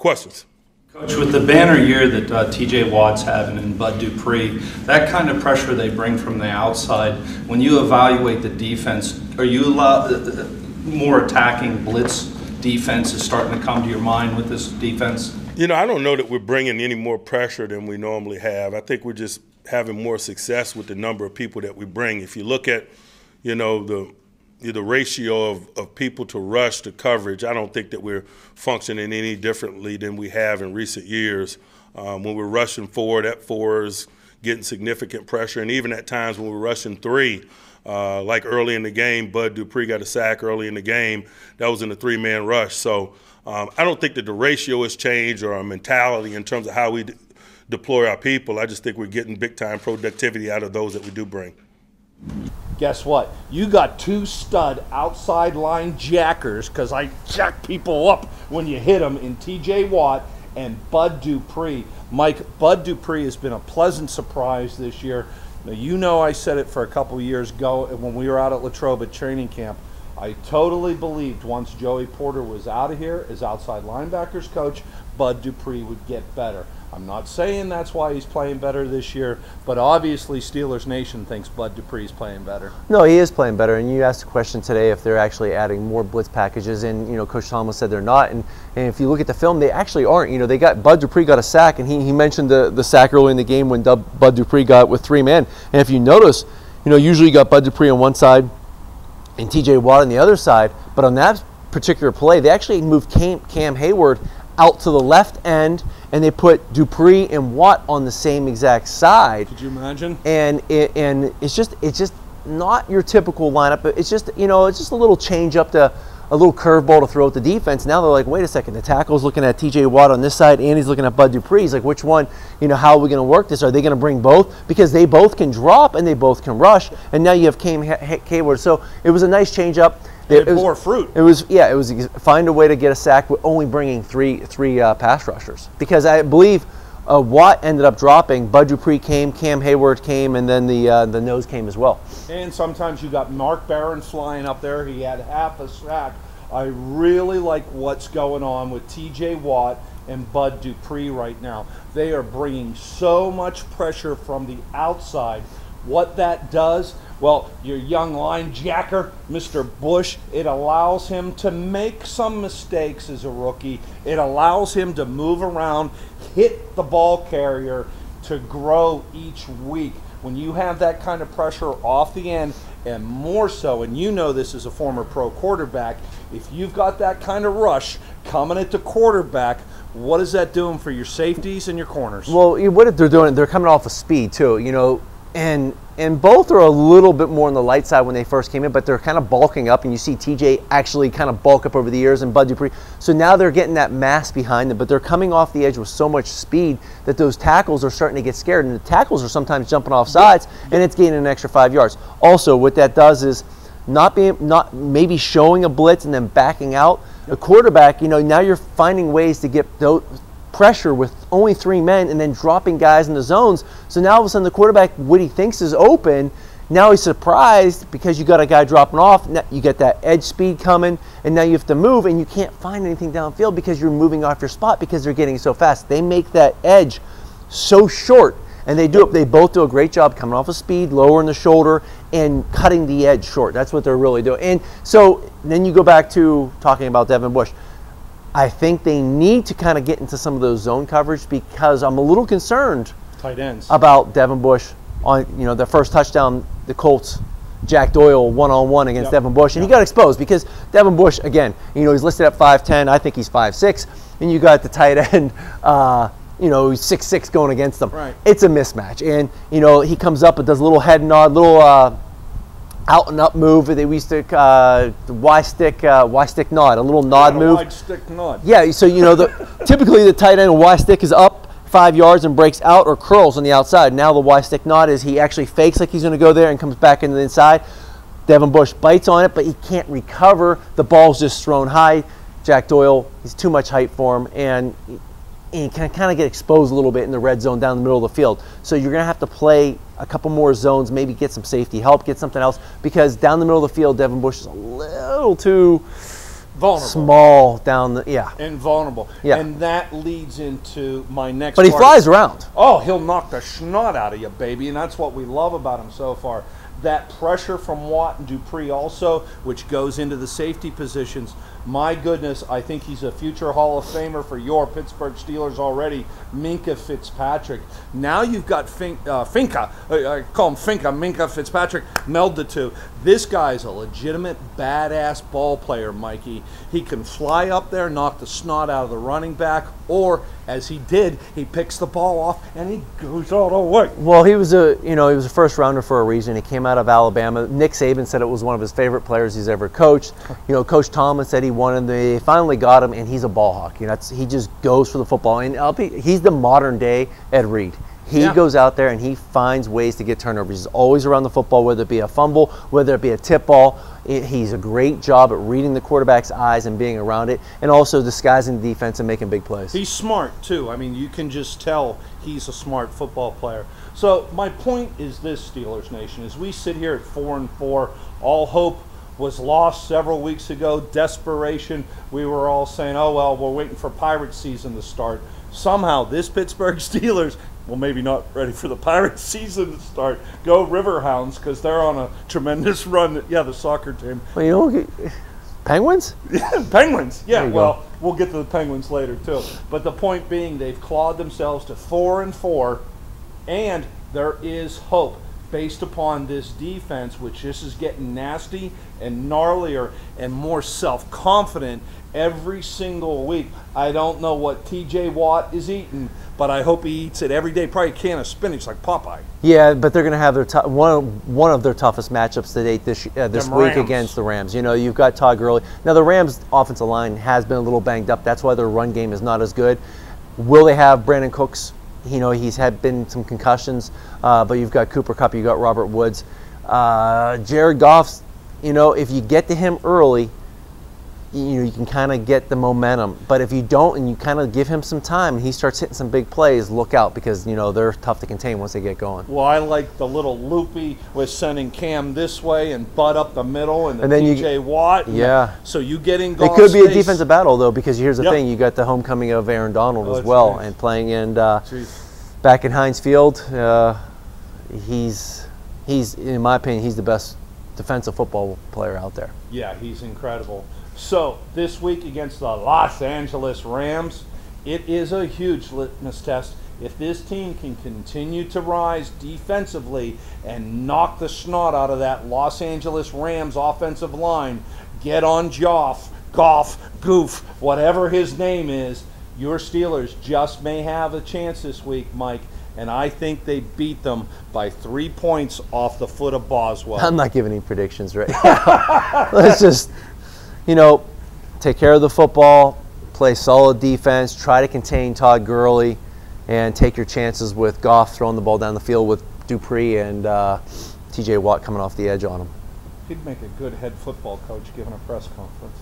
Questions? Coach, with the banner year that T.J. Watt's having and Bud Dupree, that kind of pressure they bring from the outside, when you evaluate the defense, are you more attacking blitz defense is starting to come to your mind with this defense? You know, I don't know that we're bringing any more pressure than we normally have. I think we're just having more success with the number of people that we bring. If you look at, you know, the ratio of people to rush to coverage, I don't think that we're functioning any differently than we have in recent years. When we're rushing four, that four is getting significant pressure. And even at times when we're rushing three, like early in the game, Bud Dupree got a sack early in the game. That was in a three-man rush. So I don't think that the ratio has changed or our mentality in terms of how we deploy our people. I just think we're getting big-time productivity out of those that we do bring. Guess what? You got two stud outside line jackers, because I jack people up when you hit them, in T.J. Watt and Bud Dupree. Mike, Bud Dupree has been a pleasant surprise this year. Now, you know, I said it for a couple years ago when we were out at Latrobe at training camp. I totally believed once Joey Porter was out of here as outside linebackers coach, Bud Dupree would get better. I'm not saying that's why he's playing better this year, but obviously Steelers Nation thinks Bud Dupree's playing better. No, he is playing better, and you asked the question today if they're actually adding more blitz packages, and you know, Coach Tomlin said they're not, and if you look at the film, they actually aren't. You know, they got Bud Dupree got a sack, and he mentioned the sack early in the game when Bud Dupree got with three men, and if you notice, you know, usually you got Bud Dupree on one side and T.J. Watt on the other side, but on that particular play, they actually moved Cam Hayward out to the left end, and they put Dupree and Watt on the same exact side. Could you imagine? And it's just not your typical lineup. It's just, you know, it's just a little change up to a little curveball to throw at the defense. Now they're like, wait a second, the tackle's looking at T.J. Watt on this side, and he's looking at Bud Dupree. He's like, which one? You know, how are we going to work this? Are they going to bring both? Because they both can drop and they both can rush. And now you have Cam Hayward. So it was a nice change up. It bore fruit. It was, yeah, it was find a way to get a sack with only bringing three pass rushers. Because I believe Watt ended up dropping, Bud Dupree came, Cam Hayward came, and then the nose came as well. And sometimes you got Mark Barron flying up there. He had half a sack. I really like what's going on with T.J. Watt and Bud Dupree right now. They are bringing so much pressure from the outside. What that does, well, your young line jacker, Mr. Bush, it allows him to make some mistakes as a rookie. It allows him to move around, hit the ball carrier, to grow each week. When you have that kind of pressure off the end, and more so, and you know this as a former pro quarterback, if you've got that kind of rush coming at the quarterback, what is that doing for your safeties and your corners? Well, what they're doing, they're coming off of speed too, you know, and both are a little bit more on the light side when they first came in, but they're kind of bulking up, and you see TJ actually kind of bulk up over the years, and Bud Dupree. So now they're getting that mass behind them, but they're coming off the edge with so much speed that those tackles are starting to get scared, and the tackles are sometimes jumping off sides, and it's gaining an extra 5 yards. Also, what that does is not maybe showing a blitz and then backing out. The quarterback, you know, now you're finding ways to get those pressure with only three men and then dropping guys in the zones. So now all of a sudden the quarterback, what he thinks is open, now he's surprised because you got a guy dropping off. Now you get that edge speed coming, and now you have to move, and you can't find anything downfield because you're moving off your spot because they're getting so fast. They make that edge so short, and they do it. They both do a great job coming off of speed, lowering the shoulder, and cutting the edge short. That's what they're really doing. And so then you go back to talking about Devin Bush. I think they need to kind of get into some of those zone coverage because I'm a little concerned tight ends about Devin Bush on, you know, the first touchdown, the Colts, Jack Doyle one-on-one against Devin Bush, and he got exposed because Devin Bush, again, you know, he's listed at 5'10", I think he's 5'6", and you got the tight end, you know, he's 6'6" going against them. Right. It's a mismatch, and, you know, he comes up and does a little head nod, little out and up move. They used to Y stick nod, a little nod move. Wide stick nod. Yeah, so you know, typically the tight end Y stick is up 5 yards and breaks out or curls on the outside. Now the Y stick nod is he actually fakes like he's going to go there and comes back into the inside. Devin Bush bites on it, but he can't recover. The ball's just thrown high. Jack Doyle, he's too much height for him, and he can kind of get exposed a little bit in the red zone down the middle of the field. So you're going to have to play a couple more zones, maybe get some safety help, get something else, because down the middle of the field, Devin Bush is a little too vulnerable. small down the, yeah. And vulnerable. Yeah. And that leads into my next But he part. flies around. Oh, he'll knock the snot out of you, baby, and that's what we love about him so far. That pressure from Watt and Dupree also, which goes into the safety positions. My goodness, I think he's a future Hall of Famer for your Pittsburgh Steelers already, Minkah Fitzpatrick. Now you've got Finka, I call him Finka, Minkah Fitzpatrick, meld the two. This guy's a legitimate badass ball player, Mikey. He can fly up there, knock the snot out of the running back, or as he did, he picks the ball off and he goes all the way. Well, he was a first rounder for a reason. He came out of Alabama. Nick Saban said it was one of his favorite players he's ever coached. Coach Tomlin said he wanted. They finally got him, and he's a ball hawk. He just goes for the football. And he's the modern day Ed Reed. He goes out there and he finds ways to get turnovers. He's always around the football, whether it be a fumble, whether it be a tip ball. He's a great job at reading the quarterback's eyes and being around it, and also disguising the defense and making big plays. He's smart, too. I mean, you can just tell he's a smart football player. So my point is this, Steelers Nation. As we sit here at 4-4, all hope was lost several weeks ago. Desperation. We were all saying, oh, well, we're waiting for Pirate season to start. Somehow, this Pittsburgh Steelers, well, maybe not ready for the Pirate season to start. Go Riverhounds, because they're on a tremendous run. Yeah, the soccer team. Well, Penguins? Yeah, Penguins. Yeah, well, go. we'll get to the Penguins later, too. But the point being, they've clawed themselves to 4-4, and there is hope based upon this defense, which this is getting nasty and gnarlier and more self-confident every single week. I don't know what T.J. Watt is eating, but I hope he eats it every day. Probably a can of spinach like Popeye. Yeah, but they're going to have their one of their toughest matchups to date this week against the Rams. You've got Todd Gurley. Now, the Rams' offensive line has been a little banged up. That's why their run game is not as good. Will they have Brandon Cooks? He's been some concussions, but you've got Cooper Kupp, you've got Robert Woods. Jared Goff's, if you get to him early, you can kind of get the momentum. But if you don't and you kind of give him some time and he starts hitting some big plays, look out, because, they're tough to contain once they get going. Well, I like the little loopy with sending Cam this way and Bud up the middle and then T.J. Watt. Yeah. So you get in Goff's It could be space. a defensive battle, though, because here's the thing. You got the homecoming of Aaron Donald as well, nice. and playing in back in Heinz Field. He's, in my opinion, he's the best defensive football player out there. Yeah, he's incredible. So this week against the Los Angeles Rams, it is a huge litmus test. If this team can continue to rise defensively and knock the snot out of that Los Angeles Rams offensive line, get on Goff, Goof, whatever his name is, your Steelers just may have a chance this week, Mike. And I think they beat them by 3 points off the foot of Boswell. I'm not giving any predictions right now. Let's just, take care of the football, play solid defense, try to contain Todd Gurley, and take your chances with Goff throwing the ball down the field with Dupree and T.J. Watt coming off the edge on him. He'd make a good head football coach giving a press conference.